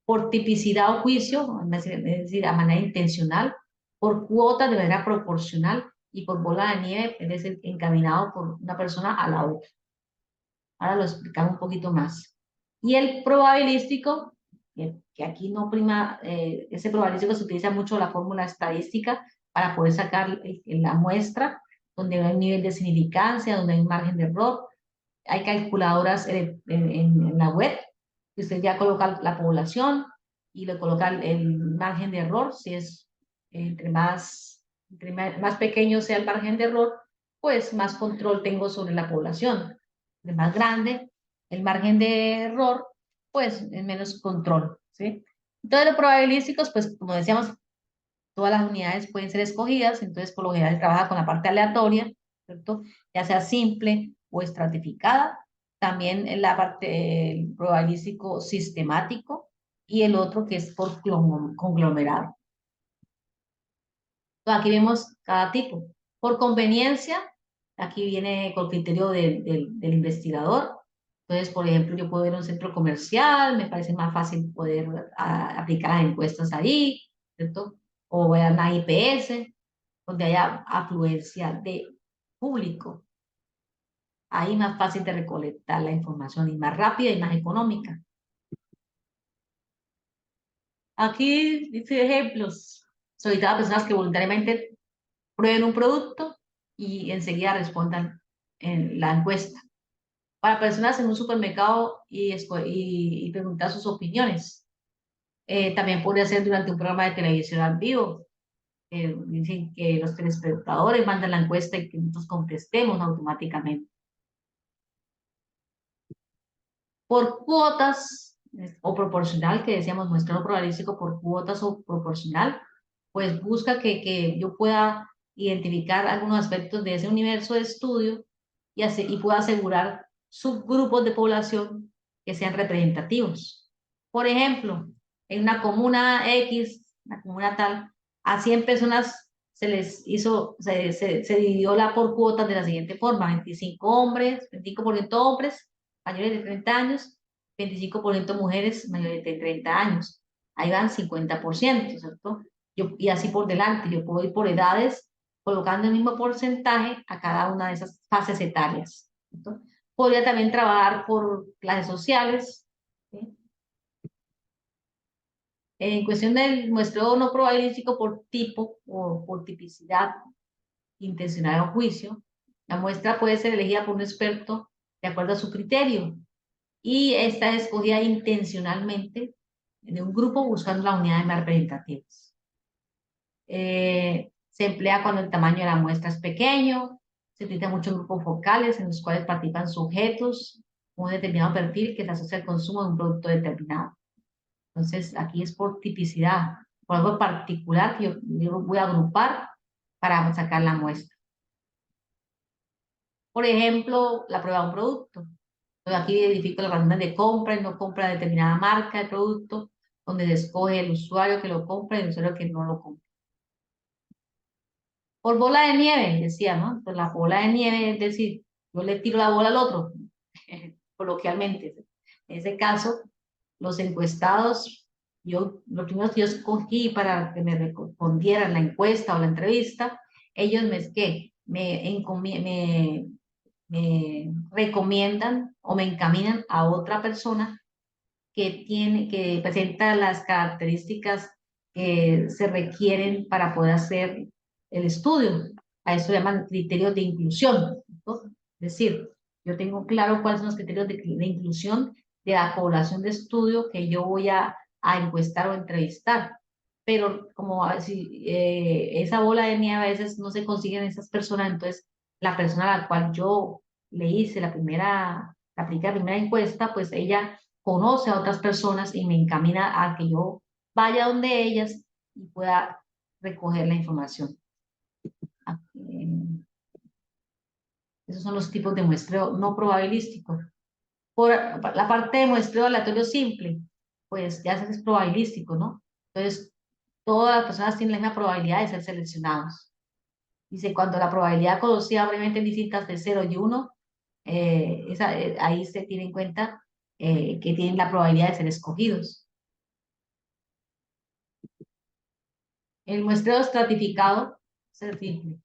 por tipicidad o juicio, es decir, a manera intencional, por cuotas de manera proporcional y por bola de nieve, es decir, encaminado por una persona a la otra. Ahora lo explicamos un poquito más. Y el probabilístico, que aquí no prima, ese probabilístico se utiliza mucho la fórmula estadística para poder sacar la muestra, donde hay un nivel de significancia, donde hay un margen de error. Hay calculadoras en la web, que usted ya coloca la población y le coloca el margen de error. Si es más pequeño sea el margen de error, pues más control tengo sobre la población. De más grande el margen de error, pues es menos control, ¿sí? Entonces, los probabilísticos, pues como decíamos, todas las unidades pueden ser escogidas, entonces por lo general trabaja con la parte aleatoria, ¿cierto? Ya sea simple o estratificada. También en la parte probabilístico sistemático y el otro que es por conglomerado. Entonces, aquí vemos cada tipo. Por conveniencia, aquí viene con criterio del investigador. Entonces, por ejemplo, yo puedo ir a un centro comercial, me parece más fácil poder aplicar las encuestas ahí, ¿cierto? O voy a una IPS, donde haya afluencia de público. Ahí más fácil de recolectar la información y más rápida y más económica. Aquí dice ejemplos. Solicitar a personas que voluntariamente prueben un producto y enseguida respondan en la encuesta. Para personas en un supermercado y preguntar sus opiniones. También podría ser durante un programa de televisión al vivo. Dicen que los telespectadores mandan la encuesta y que nosotros contestemos automáticamente. Por cuotas o proporcional, que decíamos muestreo probabilístico por cuotas o proporcional, pues busca que yo pueda identificar algunos aspectos de ese universo de estudio y pueda asegurar subgrupos de población que sean representativos. Por ejemplo, en una comuna X, una comuna tal, a 100 personas se les hizo, se dividió la por cuotas de la siguiente forma: 25 hombres, 25% hombres mayores de 30 años, 25% mujeres mayores de 30 años. Ahí van 50%, ¿cierto? Y así por delante, yo puedo ir por edades colocando el mismo porcentaje a cada una de esas fases etarias, ¿cierto? Podría también trabajar por clases sociales, ¿sí? En cuestión del muestreo no probabilístico por tipo o por tipicidad, intencional o juicio, la muestra puede ser elegida por un experto de acuerdo a su criterio, y esta es escogida intencionalmente de un grupo buscando las unidades más representativas. Se emplea cuando el tamaño de la muestra es pequeño, se utiliza mucho en grupos focales en los cuales participan sujetos con un determinado perfil que se asocia al consumo de un producto determinado. Entonces, aquí es por tipicidad, por algo particular que yo voy a agrupar para sacar la muestra. Por ejemplo, la prueba de un producto. Entonces, aquí identifico las razones de compra y no compra de determinada marca de producto, donde se escoge el usuario que lo compra y el usuario que no lo compra. Por bola de nieve, decía, ¿no? Pues la bola de nieve, es decir, yo le tiro la bola al otro, coloquialmente. En ese caso, los encuestados, los primeros que yo escogí para que me respondieran la encuesta o la entrevista, ellos me recomiendan o me encaminan a otra persona que presenta las características que se requieren para poder hacer el estudio. A eso llaman criterios de inclusión, ¿no? Es decir, yo tengo claro cuáles son los criterios de inclusión de la población de estudio que yo voy a encuestar o entrevistar. Pero como si esa bola de nieve a veces no se consiguen esas personas, entonces la persona a la cual yo le hice apliqué la primera encuesta, pues ella conoce a otras personas y me encamina a que yo vaya donde ellas y pueda recoger la información. Esos son los tipos de muestreo no probabilístico. Por la parte de muestreo aleatorio simple, pues ya es probabilístico, ¿no? Entonces, todas las personas tienen la misma probabilidad de ser seleccionados. Dice, cuando la probabilidad conocida brevemente en distintas de 0 y 1, ahí se tiene en cuenta que tienen la probabilidad de ser escogidos. El muestreo estratificado es simple.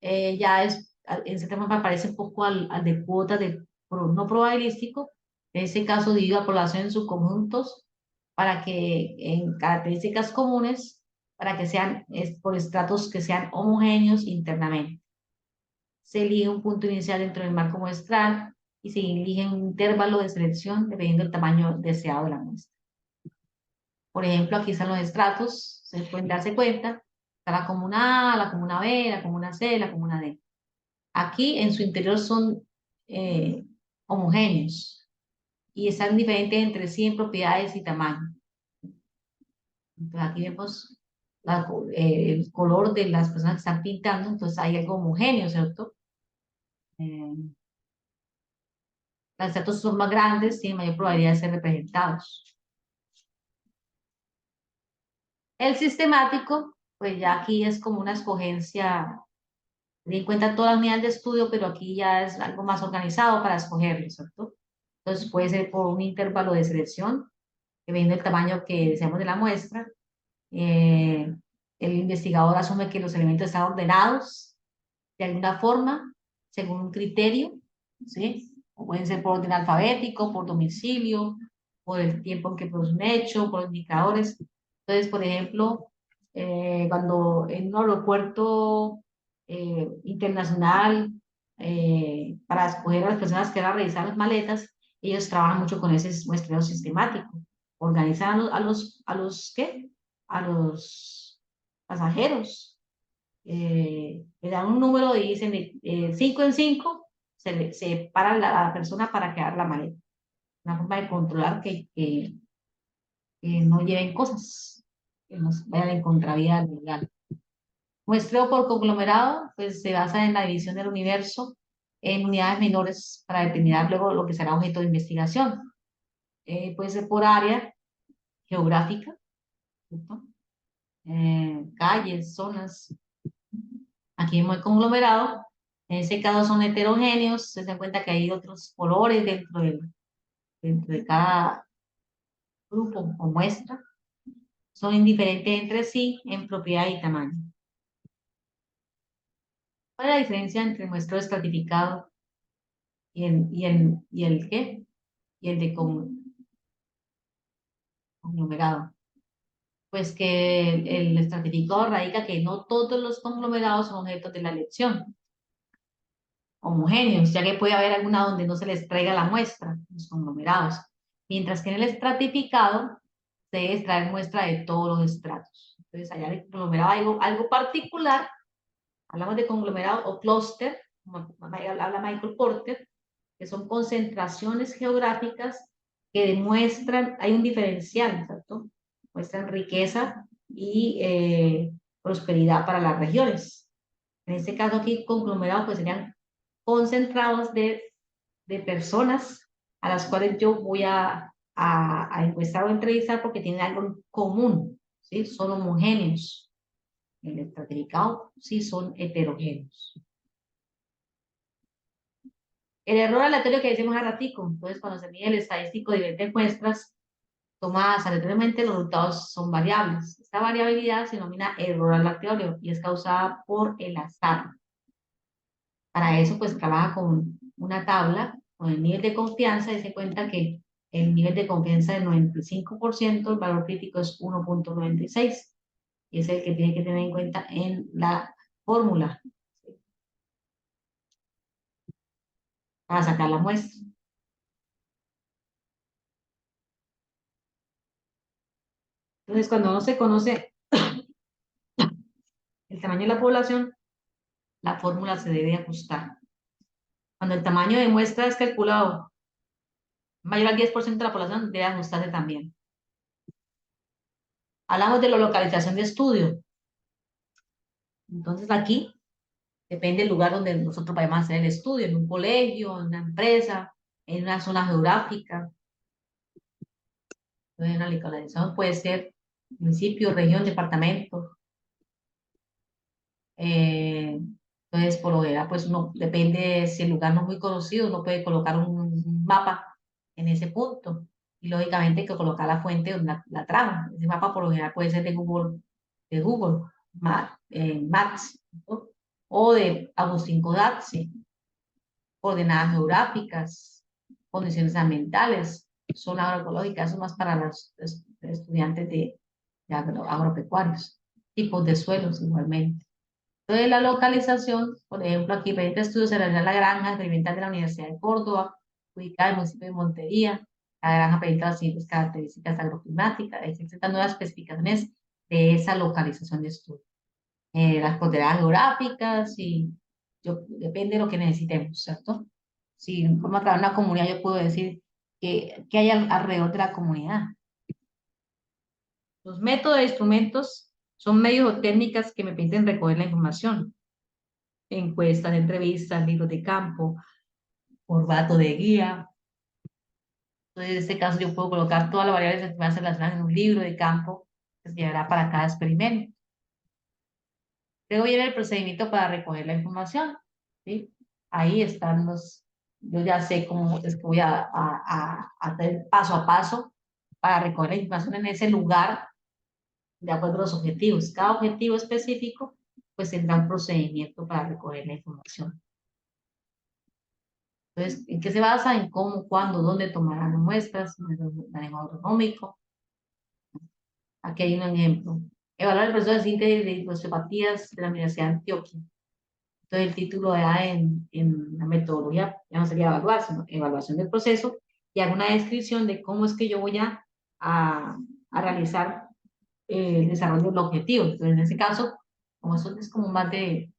Ya en ese tema me parece un poco al de cuotas no probabilístico. En ese caso, divido a la población en subconjuntos para que en características comunes, para que sean por estratos que sean homogéneos internamente. Se elige un punto inicial dentro del marco muestral y se elige un intervalo de selección dependiendo del tamaño deseado de la muestra. Por ejemplo, aquí están los estratos, se pueden darse cuenta, está la comuna A, la comuna B, la comuna C, la comuna D. Aquí en su interior son homogéneos y están diferentes entre sí en propiedades y tamaño. Entonces aquí vemos el color de las personas que están pintando, entonces hay algo homogéneo, ¿cierto? Los estratos son más grandes, tienen mayor probabilidad de ser representados. El sistemático, pues ya aquí es como una escogencia, ten en cuenta todas las unidades de estudio, pero aquí ya es algo más organizado para escogerlo, ¿cierto? Entonces puede ser por un intervalo de selección, dependiendo del tamaño que deseamos de la muestra. El investigador asume que los elementos están ordenados de alguna forma, según un criterio, ¿sí? O pueden ser por orden alfabético, por domicilio, por el tiempo en que produce un hecho, por indicadores. Entonces, por ejemplo, cuando en un aeropuerto internacional, para escoger a las personas que van a revisar las maletas, ellos trabajan mucho con ese muestreo sistemático. Organizan ¿qué? A los pasajeros. Le dan un número y dicen 5 en 5, se para la persona para quedar la maleta. Una forma de controlar que no lleven cosas, que no vayan en contravía legal. Muestreo por conglomerado, pues se basa en la división del universo en unidades menores para determinar luego lo que será objeto de investigación. Puede ser por área geográfica, calles, zonas. Aquí vemos el conglomerado. En ese caso son heterogéneos. Se dan cuenta que hay otros colores dentro de cada grupo o muestra. Son indiferentes entre sí en propiedad y tamaño. ¿Cuál es la diferencia entre muestreo estratificado y el qué? Y el de conglomerado. Pues que el estratificado radica que no todos los conglomerados son objetos de la elección homogéneos, ya que puede haber alguna donde no se les traiga la muestra, los conglomerados. Mientras que en el estratificado se debe extraer muestra de todos los estratos. Entonces, allá en el conglomerado hay algo particular, hablamos de conglomerado o clúster, como habla Michael Porter, que son concentraciones geográficas que demuestran, hay un diferencial, ¿cierto? Muestran riqueza y prosperidad para las regiones. En este caso aquí, conglomerados pues serían concentrados de personas a las cuales yo voy a encuestar o entrevistar porque tienen algo en común, ¿sí? Son homogéneos. El estratificado sí son heterogéneos. El error aleatorio que decimos hace ratico, entonces cuando se mide el estadístico de diferentes muestras tomadas aleatoriamente, los resultados son variables. Esta variabilidad se denomina error aleatorio y es causada por el azar. Para eso, pues trabaja con una tabla con el nivel de confianza y se cuenta que el nivel de confianza del 95%, el valor crítico es 1.96 y es el que tiene que tener en cuenta en la fórmula para sacar la muestra. Entonces, cuando no se conoce el tamaño de la población, la fórmula se debe ajustar. Cuando el tamaño de muestra es calculado mayor al 10% de la población, debe ajustarse también. Hablamos de la localización de estudio. Entonces, aquí depende del lugar donde nosotros vayamos a hacer el estudio, en un colegio, en una empresa, en una zona geográfica. Entonces, la localización puede ser municipio, región, departamento. Entonces, por lo general, pues uno depende si el lugar no es muy conocido, uno puede colocar un mapa en ese punto. Y lógicamente hay que colocar la fuente donde la trajo. Ese mapa por lo general puede ser de Google Maps, ¿no? O de Agustín Codazzi, coordenadas geográficas, condiciones ambientales, zona agroecológica, eso más para los estudiantes de agropecuarios, tipos de suelos igualmente. Entonces, la localización, por ejemplo, aquí presenta estudios se realiza en la granja experimental de la Universidad de Córdoba, ubicada en el municipio de Montería. La granja presenta las siguientes características agroclimáticas, existen nuevas especificaciones de esa localización de estudio. Las coordenadas geográficas y depende de lo que necesitemos, ¿cierto? Si vamos a crear una comunidad, yo puedo decir que hay alrededor de la comunidad. Los métodos e instrumentos son medios o técnicas que me permiten recoger la información. Encuestas, entrevistas, libros de campo, formato de guía. Entonces, en este caso, yo puedo colocar todas las variables que me hacen relacionadas en un libro de campo que se llevará para cada experimento. Luego viene el procedimiento para recoger la información, ¿sí? Ahí están yo ya sé cómo es que voy a hacer paso a paso para recoger la información en ese lugar de acuerdo a los objetivos. Cada objetivo específico, pues tendrá un procedimiento para recoger la información. Entonces, ¿en qué se basa? En cómo, cuándo, dónde tomarán las muestras, manejo agronómico. Aquí hay un ejemplo. Evaluar el proceso de síntesis de hidroxiapatías de la Universidad de Antioquia. Entonces, el título da en la metodología, ya no sería evaluar, sino evaluación del proceso, y hago una descripción de cómo es que yo voy a realizar el desarrollo del objetivo. Entonces, en ese caso, como eso es como más de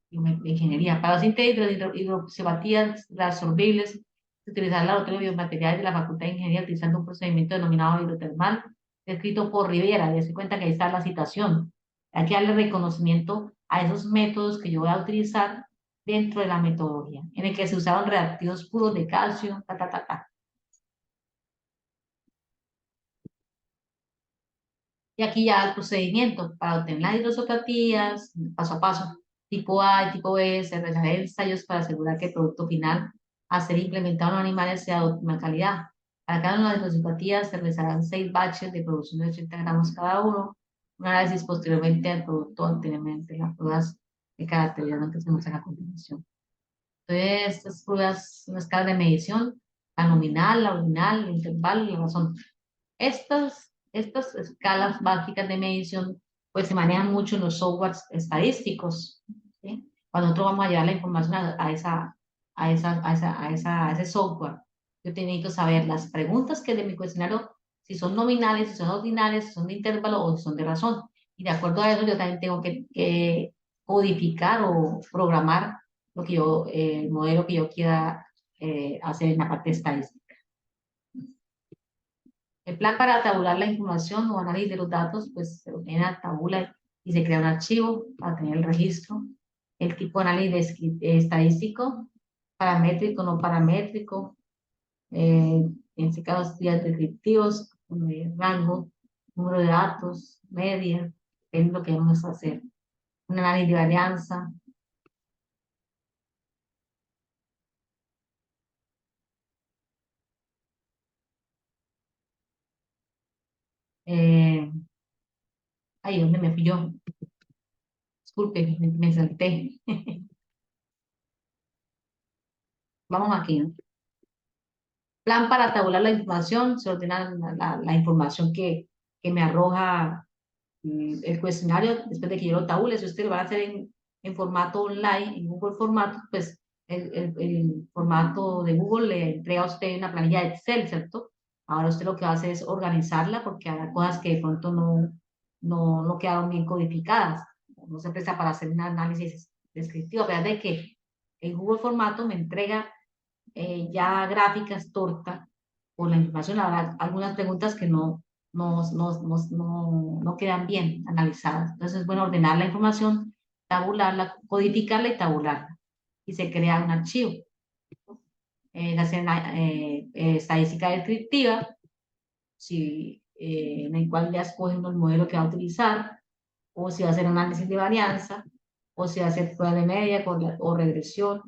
de ingeniería, para la síntesis de hidroxiapatías reabsorbibles, utilizar el laboratorio de biomateriales de la Facultad de Ingeniería utilizando un procedimiento denominado hidrotermal, escrito por Rivera, y se cuenta que ahí está la citación. Hay que darle reconocimiento a esos métodos que yo voy a utilizar dentro de la metodología, en el que se usaron reactivos puros de calcio, ta, ta, ta, ta. Y aquí ya el procedimiento para obtener las hidroxoplatías, paso a paso, tipo A y tipo B, se realizarán ensayos para asegurar que el producto final a ser implementado en los animales sea de óptima calidad. Para cada una de las hidroxoplatías se realizarán 6 baches de producción de 80 gramos cada uno, un análisis posteriormente al producto anteriormente, las pruebas de características que se muestran a continuación. Entonces, estas pruebas son escalas de medición, la nominal, la ordinal, el intervalo y la razón. Estas escalas básicas de medición pues se manejan mucho en los softwares estadísticos, ¿sí? Cuando nosotros vamos a llevar la información a ese software, yo tengo que saber las preguntas que de mi cuestionario, si son nominales, si son ordinales, si son de intervalo o si son de razón. Y de acuerdo a eso yo también tengo que codificar o programar el modelo que yo quiera hacer en la parte estadística. El plan para tabular la información o análisis de los datos, pues se obtiene la tabula y se crea un archivo para tener el registro. El tipo de análisis estadístico, paramétrico, no paramétrico, en este caso días descriptivos, rango, número de datos, media, es lo que vamos a hacer. Un análisis de varianza, Eh, Ay, ¿dónde me fui yo? Disculpe, me salté. Vamos aquí, ¿no? Plan para tabular la información, se ordena la información que me arroja el cuestionario después de que yo lo tabule. Si usted lo va a hacer en formato online, en Google Formato, pues el formato de Google le entrega a usted una planilla de Excel, ¿cierto? Ahora usted lo que hace es organizarla porque hay cosas que de pronto no quedaron bien codificadas, no se presta para hacer un análisis descriptivo, a pesar de que el Google Formato me entrega ya gráficas torta por la información, habrá algunas preguntas que no quedan bien analizadas. Entonces es bueno ordenar la información, tabularla, codificarla y tabularla. Y se crea un archivo. Hacer una estadística descriptiva, si, en el cual ya escogen el modelo que va a utilizar, o si va a hacer análisis de varianza, o si va a hacer prueba de media o regresión.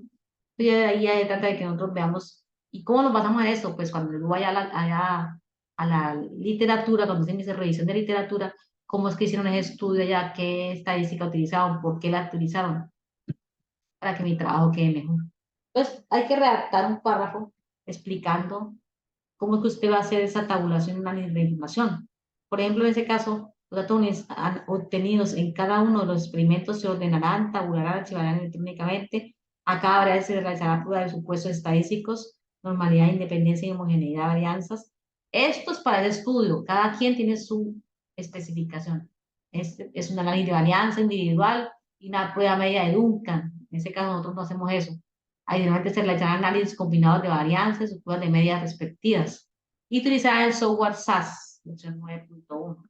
Y de ahí ya se trata de que nosotros veamos, ¿y cómo nos basamos en eso? Pues cuando yo vaya a la literatura, cuando se me dice revisión de literatura, cómo es que hicieron ese estudio allá, qué estadística utilizaron, por qué la utilizaron, para que mi trabajo quede mejor. Entonces, hay que redactar un párrafo explicando cómo es que usted va a hacer esa tabulación y análisis de información. Por ejemplo, en ese caso, los datos obtenidos en cada uno de los experimentos se ordenarán, tabularán, archivarán electrónicamente. A cada variable se realizará prueba de supuestos estadísticos, normalidad, independencia y homogeneidad de varianzas. Esto es para el estudio. Cada quien tiene su especificación. Es un análisis de varianza individual y una prueba media de Duncan. En ese caso, nosotros no hacemos eso. Adicionalmente, se realizarán análisis combinados de varianzas y pruebas de medias respectivas. Y utilizar el software SAS, versión 9.1.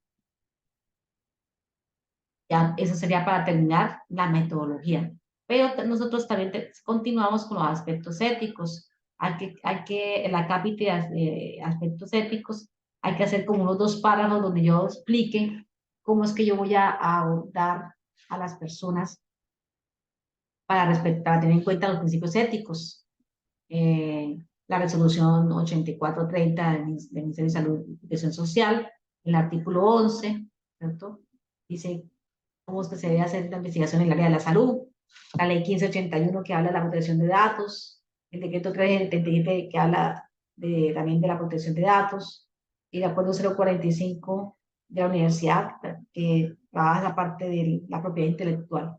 Ya, eso sería para terminar la metodología. Pero nosotros también continuamos con los aspectos éticos. En la cápita de aspectos éticos, hay que hacer como unos dos párrafos donde yo explique cómo es que yo voy a abordar a las personas para tener en cuenta los principios éticos. La resolución 8430 del Ministerio de Salud y Protección Social, el artículo 11, ¿cierto? Dice cómo es que se debe hacer la investigación en el área de la salud, la ley 1581 que habla de la protección de datos, el decreto 377 que habla también de la protección de datos, y el acuerdo 045 de la universidad que trabaja la parte de la propiedad intelectual.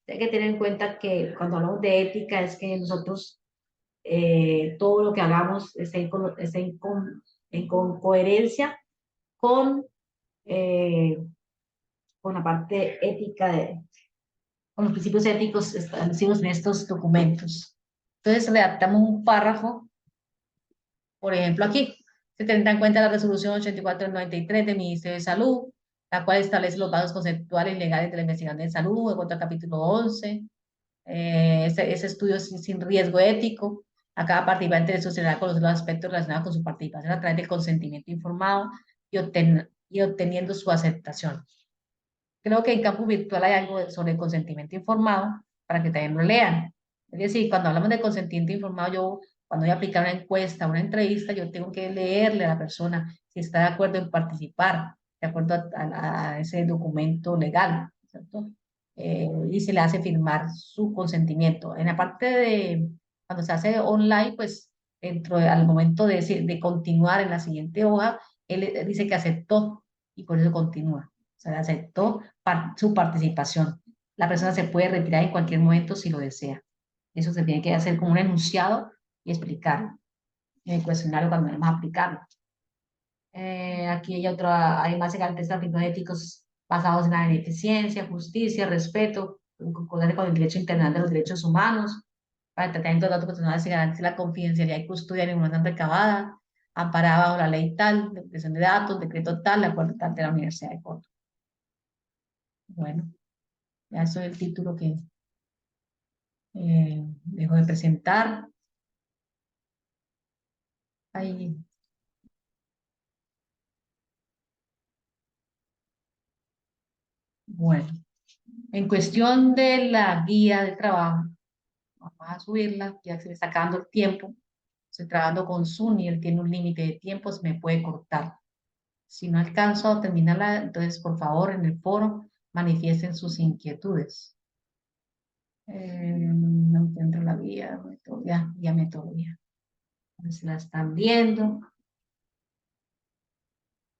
Hay que tener en cuenta que cuando hablamos de ética es que nosotros todo lo que hagamos esté en coherencia con, eh, con la parte ética, con los principios éticos establecidos en estos documentos. Entonces redactamos un párrafo, por ejemplo aquí, se tendrá en cuenta la resolución 8493 del Ministerio de Salud, la cual establece los pasos conceptuales y legales de la investigación de salud, en cuanto al capítulo 11, ese estudio sin riesgo ético. A cada participante de sociedad conocer los aspectos relacionados con su participación a través del consentimiento informado y obteniendo su aceptación. Creo que en campus virtual hay algo sobre el consentimiento informado para que también lo lean. Es decir, cuando hablamos de consentimiento informado, yo cuando voy a aplicar una encuesta, una entrevista, yo tengo que leerle a la persona si está de acuerdo en participar, de acuerdo a ese documento legal, ¿cierto? Y se le hace firmar su consentimiento. En la parte de cuando se hace online, pues al momento de continuar en la siguiente hoja, él dice que aceptó y por eso continúa. O sea, aceptó su participación. La persona se puede retirar en cualquier momento si lo desea. Eso se tiene que hacer como un enunciado y explicarlo en el cuestionario cuando vamos a aplicarlo. Aquí además se garantizan principios éticos basados en la beneficencia, justicia, respeto, concordante con el derecho internacional de los derechos humanos. Para el tratamiento de datos personales se garantiza la confidencialidad y custodia de la información recabada, amparada bajo la ley tal, de protección de datos, decreto tal, de acuerdo tal de la Universidad de Córdoba. Bueno, ya eso es el título que dejo de presentar. Ahí, bueno, en cuestión de la guía de trabajo, vamos a subirla, ya se me está acabando el tiempo. Estoy trabajando con Zoom y él tiene un límite de tiempo, se me puede cortar. Si no alcanzo a terminarla, entonces por favor en el foro manifiesten sus inquietudes. No encuentro la guía, guía metodología. Entonces la están viendo.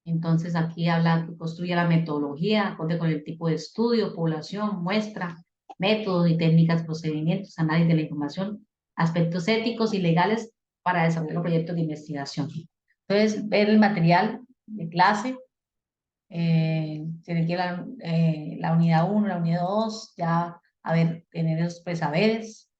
Entonces aquí habla que construye la metodología acorde con el tipo de estudio, población, muestra, métodos y técnicas, procedimientos, análisis de la información, aspectos éticos y legales para desarrollar los proyectos de investigación. Entonces, ver el material de clase, se requiere la unidad 1, la unidad 2, ya a ver, tener esos presaberes.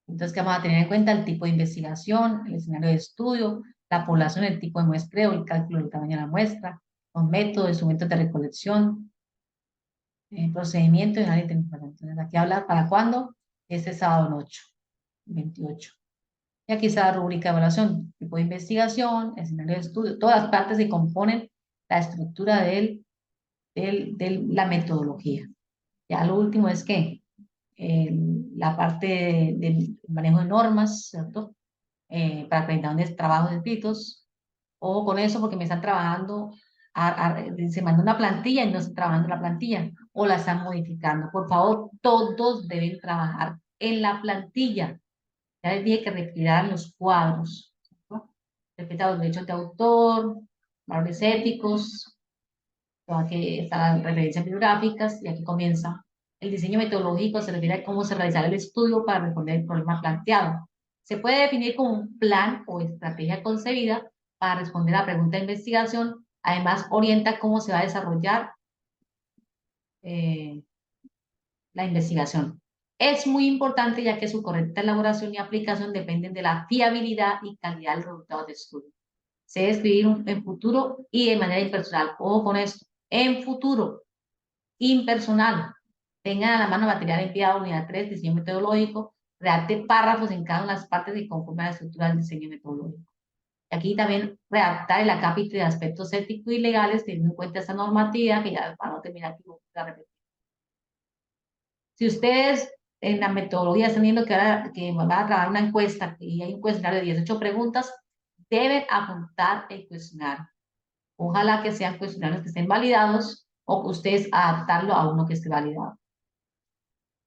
Entonces, ¿qué vamos a tener en cuenta? El tipo de investigación, el escenario de estudio, la población, el tipo de muestreo, el cálculo del tamaño de la muestra, los métodos, instrumentos de recolección, procedimiento y análisis de información. Entonces, aquí habla para cuándo, este sábado en 8, 28. Y aquí está la rúbrica de evaluación, tipo de investigación, escenario de estudio, todas las partes que componen la estructura de la metodología. Ya lo último es que la parte del manejo de normas, ¿cierto? Para acreditación de trabajos escritos, o con eso porque me están trabajando, se manda una plantilla y no están trabajando la plantilla, o la están modificando. Por favor, todos deben trabajar en la plantilla. Ya les dije que retiraran los cuadros, ¿cierto? Respetar los derechos de autor, valores éticos, aquí están las referencias bibliográficas, y aquí comienza. El diseño metodológico se refiere a cómo se realizará el estudio para responder el problema planteado. Se puede definir como un plan o estrategia concebida para responder a la pregunta de investigación. Además, orienta cómo se va a desarrollar eh, la investigación. Es muy importante ya que su correcta elaboración y aplicación dependen de la fiabilidad y calidad del resultado de estudio. Se debe escribir en futuro y de manera impersonal. Ojo con esto, en futuro, impersonal. Tengan a la mano material enviado, unidad 3, diseño metodológico, redacte párrafos en cada una de las partes que conforman la estructura del diseño metodológico. Aquí también redactar el acápite de aspectos éticos y legales, teniendo en cuenta esta normativa, que ya para no terminar aquí, voy a repetir. Si ustedes en la metodología están viendo que van a trabajar una encuesta y hay un cuestionario de 18 preguntas, deben apuntar el cuestionario. Ojalá que sean cuestionarios que estén validados o que ustedes adaptarlo a uno que esté validado.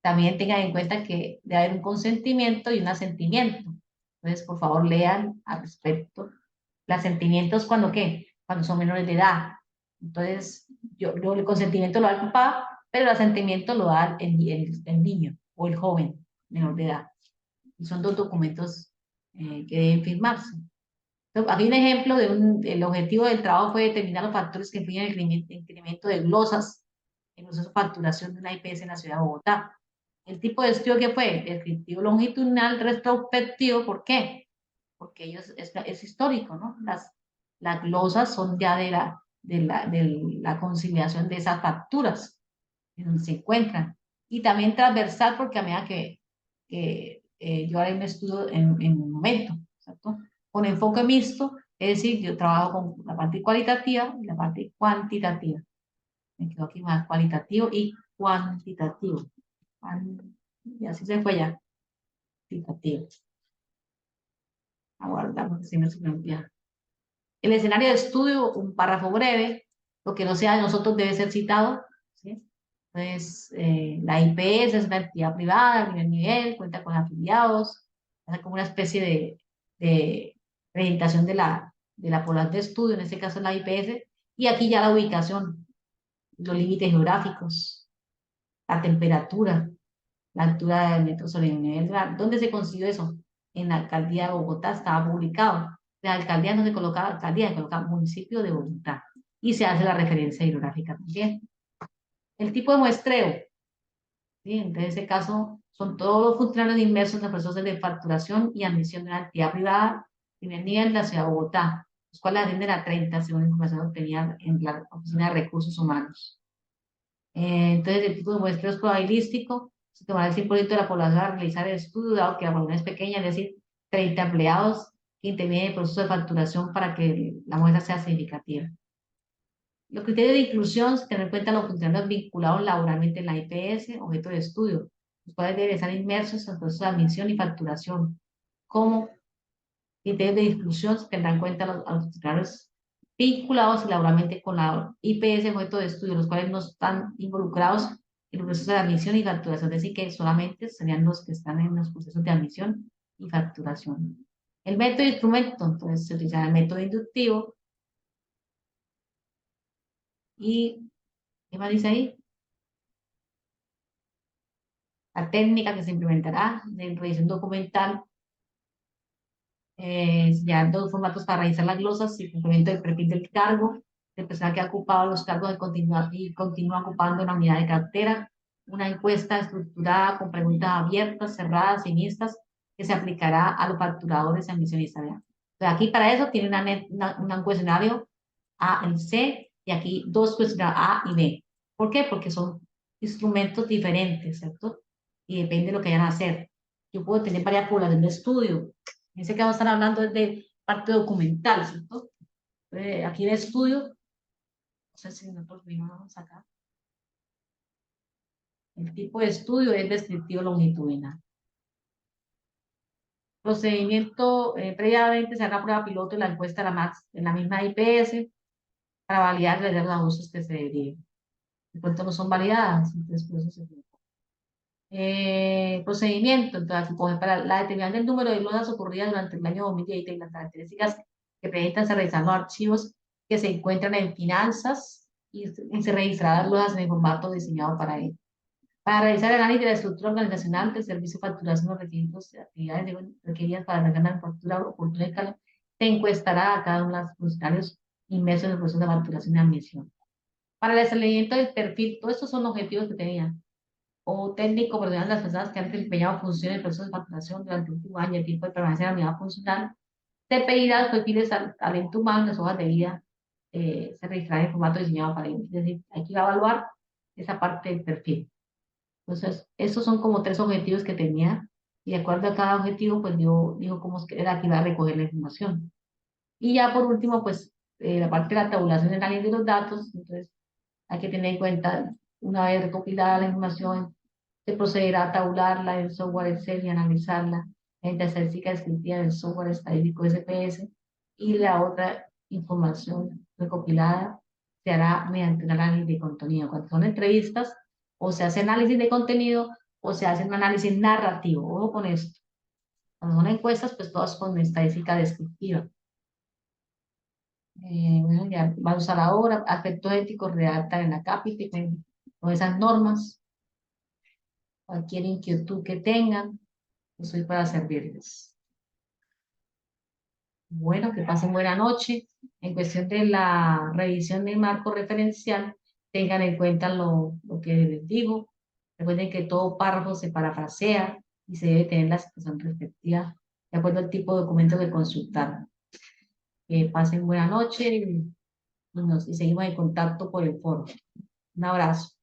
También tengan en cuenta que debe haber un consentimiento y un asentimiento. Entonces, por favor, lean al respecto. El asentimiento es cuando, ¿qué? Cuando son menores de edad. Entonces, yo el consentimiento lo da el papá, pero el asentimiento lo da el niño o el joven menor de edad. Y son dos documentos que deben firmarse. Entonces, aquí un ejemplo el objetivo del trabajo fue determinar los factores que influyen en el incremento de glosas en el proceso de facturación de una IPS en la ciudad de Bogotá. El tipo de estudio que fue descriptivo longitudinal retrospectivo, ¿por qué? Porque es histórico, ¿no? Las glosas son ya de la conciliación de esas facturas en donde se encuentran. Y también transversal porque a medida que yo haré un estudio en un momento, ¿cierto? Con enfoque mixto, es decir, yo trabajo con la parte cualitativa y la parte cuantitativa. Me quedo aquí más cualitativo y cuantitativo. Y así se fue ya. Cuantitativo. Aguardar porque si no se me olvida. El escenario de estudio, un párrafo breve, lo que no sea de nosotros debe ser citado, ¿sí? Entonces, la IPS es una entidad privada, a primer nivel, cuenta con afiliados, hace como una especie de presentación de la población de estudio, en este caso la IPS, y aquí ya la ubicación, los límites geográficos, la temperatura, la altura del metro sobre el nivel del mar. ¿Dónde se consiguió eso? En la alcaldía de Bogotá estaba publicado. La alcaldía no se coloca alcaldía, se coloca municipio de Bogotá. Y se hace la referencia hidrográfica también. El tipo de muestreo, ¿sí? En ese caso, son todos los funcionarios inmersos en los procesos de facturación y admisión de una entidad privada primer nivel de la ciudad de Bogotá, los cuales atienden a 30, según la información obtenida en la Oficina de Recursos Humanos. Entonces, el tipo de muestreo es probabilístico. Se tomará el 100% de la población a realizar el estudio, dado que la población es pequeña, es decir, 30 empleados que intervienen en el proceso de facturación para que la muestra sea significativa. Los criterios de inclusión se tienen en cuenta los funcionarios vinculados laboralmente en la IPS, objeto de estudio, los cuales deben estar inmersos en el proceso de admisión y facturación. Como criterios de inclusión se tendrán en cuenta a los funcionarios vinculados laboralmente con la IPS, objeto de estudio, los cuales no están involucrados en el proceso de admisión y facturación, es decir, que solamente serían los que están en los procesos de admisión y facturación. El método de instrumento, entonces se utiliza el método inductivo y, ¿qué más dice ahí? La técnica que se implementará de revisión documental, ya dos formatos para realizar las glosas y cumplimiento del perfil del cargo, del personal que ha ocupado los cargos de continuar y continúa ocupando una unidad de cartera, una encuesta estructurada con preguntas abiertas, cerradas y mixtas que se aplicará a los facturadores y admisionistas. Entonces, aquí para eso tiene un cuestionario A y C, y aquí dos cuestionarios A y B. ¿Por qué? Porque son instrumentos diferentes, ¿cierto? Y depende de lo que vayan a hacer. Yo puedo tener varias poblaciones de estudio. En ese caso están hablando de parte documental, ¿cierto? Aquí en estudio, no sé si nosotros vimos acá, el tipo de estudio es descriptivo longitudinal. Procedimiento, previamente se hará una prueba piloto en la encuesta de la MAX en la misma IPS para validar los ajustes que se deriven. De pronto no son validadas, entonces por eso se procedimiento, entonces, para la determinación del número de glosas ocurridas durante el año 2020 y las características que presentan se revisan los archivos que se encuentran en finanzas y se registrarán las glosas en el formato diseñado para ello. Para realizar el análisis de la estructura organizacional del servicio de facturación, los requisitos de actividades requeridas para realizar la factura oportuna de escala, se encuestará a cada uno de los funcionarios inmersos en el proceso de facturación y admisión. Para el establecimiento del perfil, todos estos son objetivos que tenían o técnico profesional de las personas que han desempeñado funciones en procesos de facturación durante el último año, el tiempo de permanencia en la unidad funcional, se pedirá los perfiles talento humano, las hojas de vida, se registrará en formato diseñado para ellos. Es decir, hay que evaluar esa parte del perfil. Entonces, esos son como tres objetivos que tenía, y de acuerdo a cada objetivo, pues yo digo cómo era que iba a recoger la información. Y ya por último, pues la parte de la tabulación y análisis de los datos, entonces hay que tener en cuenta, una vez recopilada la información, se procederá a tabularla en software Excel y analizarla en la estadística descriptiva del software estadístico SPS, y la otra información recopilada se hará mediante un análisis de contenido. Cuando son entrevistas, o se hace análisis de contenido o se hace un análisis narrativo. Ojo con esto. Cuando son encuestas, pues todas con estadística descriptiva. Bueno, ya vamos a la hora. Aspectos éticos redactan en la cápita con esas normas. Cualquier inquietud que tengan, estoy para servirles. Bueno, que pasen buena noche. En cuestión de la revisión del marco referencial, tengan en cuenta lo que les digo. Recuerden que todo párrafo se parafrasea y se debe tener la situación respectiva de acuerdo al tipo de documento que consultar. Que pasen buena noche y seguimos en contacto por el foro. Un abrazo.